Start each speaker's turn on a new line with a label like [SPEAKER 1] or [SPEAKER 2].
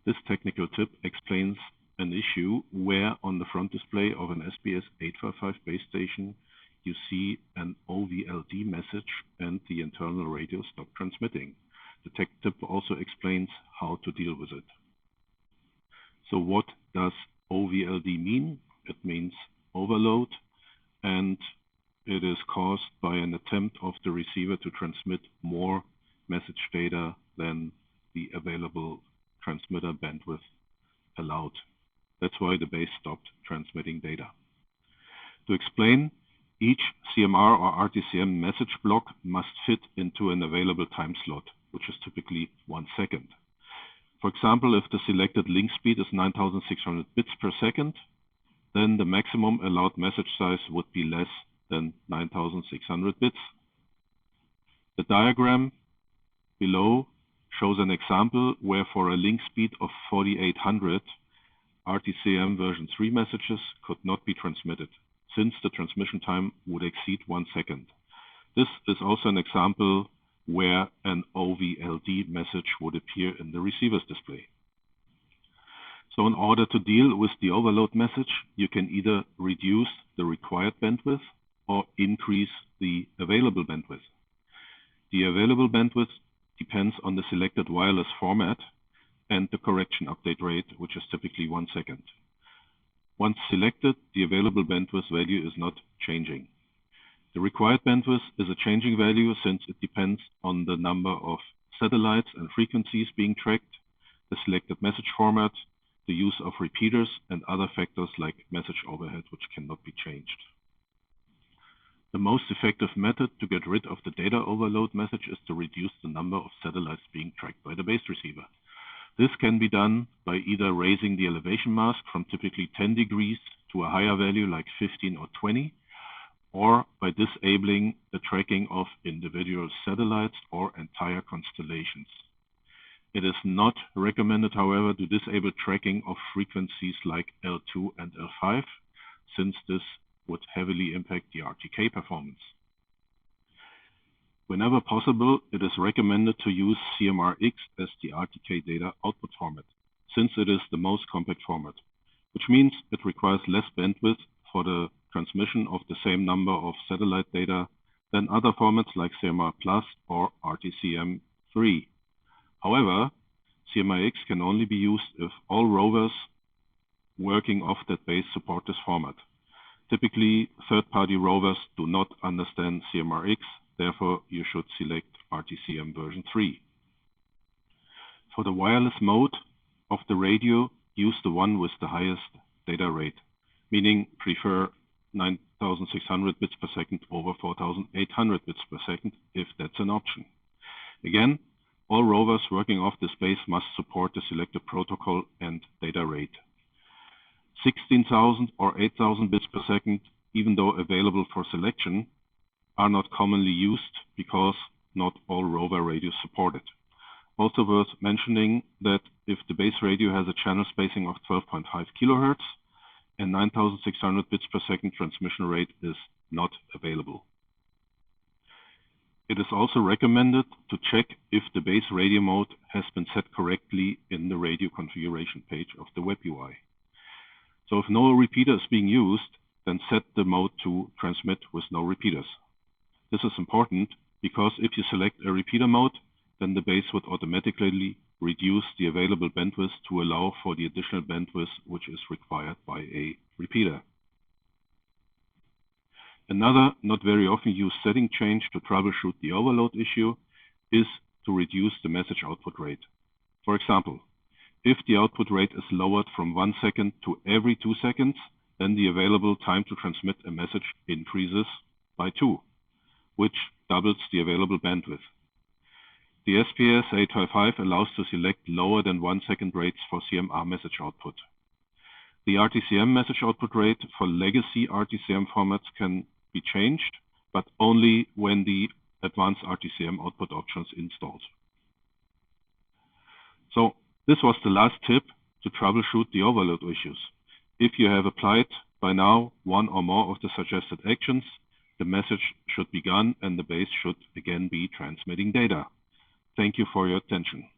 [SPEAKER 1] This technical tip explains an issue where on the front display of an SPS855 base station you see an OVLD message and the internal radio stopped transmitting. The tech tip also explains how to deal with it. So what does OVLD mean? It means overload, and it is caused by an attempt of the receiver to transmit more message data than the available transmitter bandwidth allowed. That's why the base stopped transmitting data. To explain, each CMR or RTCM message block must fit into an available time slot, which is typically 1 second. For example, if the selected link speed is 9600 bits per second, then the maximum allowed message size would be less than 9600 bits. The diagram below shows an example where for a link speed of 4800, RTCM version 3 messages could not be transmitted, since the transmission time would exceed 1 second. This is also an example where an OVLD message would appear in the receiver's display. So in order to deal with the overload message, you can either reduce the required bandwidth or increase the available bandwidth. The available bandwidth depends on the selected wireless format and the correction update rate, which is typically 1 second. Once selected, the available bandwidth value is not changing. The required bandwidth is a changing value since it depends on the number of satellites and frequencies being tracked, the selected message format, the use of repeaters, and other factors like message overhead, which cannot be changed. The most effective method to get rid of the data overload message is to reduce the number of satellites being tracked by the base receiver. This can be done by either raising the elevation mask from typically 10 degrees to a higher value like 15 or 20, or by disabling the tracking of individual satellites or entire constellations. It is not recommended, however, to disable tracking of frequencies like L2 and L5, since this would heavily impact the RTK performance. Whenever possible, it is recommended to use CMRX as the RTK data output format, since it is the most compact format, which means it requires less bandwidth for the transmission of the same number of satellite data than other formats like CMR Plus or RTCM3. However, CMRX can only be used if all rovers working off that base support this format. Typically, third-party rovers do not understand CMRX, therefore you should select RTCM version 3. For the wireless mode of the radio, use the one with the highest data rate, meaning prefer 9600 bits per second over 4800 bits per second if that's an option. Again, all rovers working off this base must support the selected protocol and data rate. 16,000 or 8,000 bits per second, even though available for selection, are not commonly used because not all rover radios support it. Also worth mentioning that if the base radio has a channel spacing of 12.5 kHz, and 9600 bits per second transmission rate is not available. It is also recommended to check if the base radio mode has been set correctly in the radio configuration page of the web UI. So if no repeater is being used, then set the mode to transmit with no repeaters. This is important because if you select a repeater mode, then the base would automatically reduce the available bandwidth to allow for the additional bandwidth which is required by a repeater. Another not very often used setting change to troubleshoot the overload issue is to reduce the message output rate. For example, if the output rate is lowered from 1 second to every 2 seconds, then the available time to transmit a message increases by 2, which doubles the available bandwidth. The SPS855 allows to select lower than 1 second rates for CMR message output. The RTCM message output rate for legacy RTCM formats can be changed, but only when the advanced RTCM output option is installed. So this was the last tip to troubleshoot the overload issues. If you have applied by now one or more of the suggested actions, the message should be gone and the base should again be transmitting data. Thank you for your attention.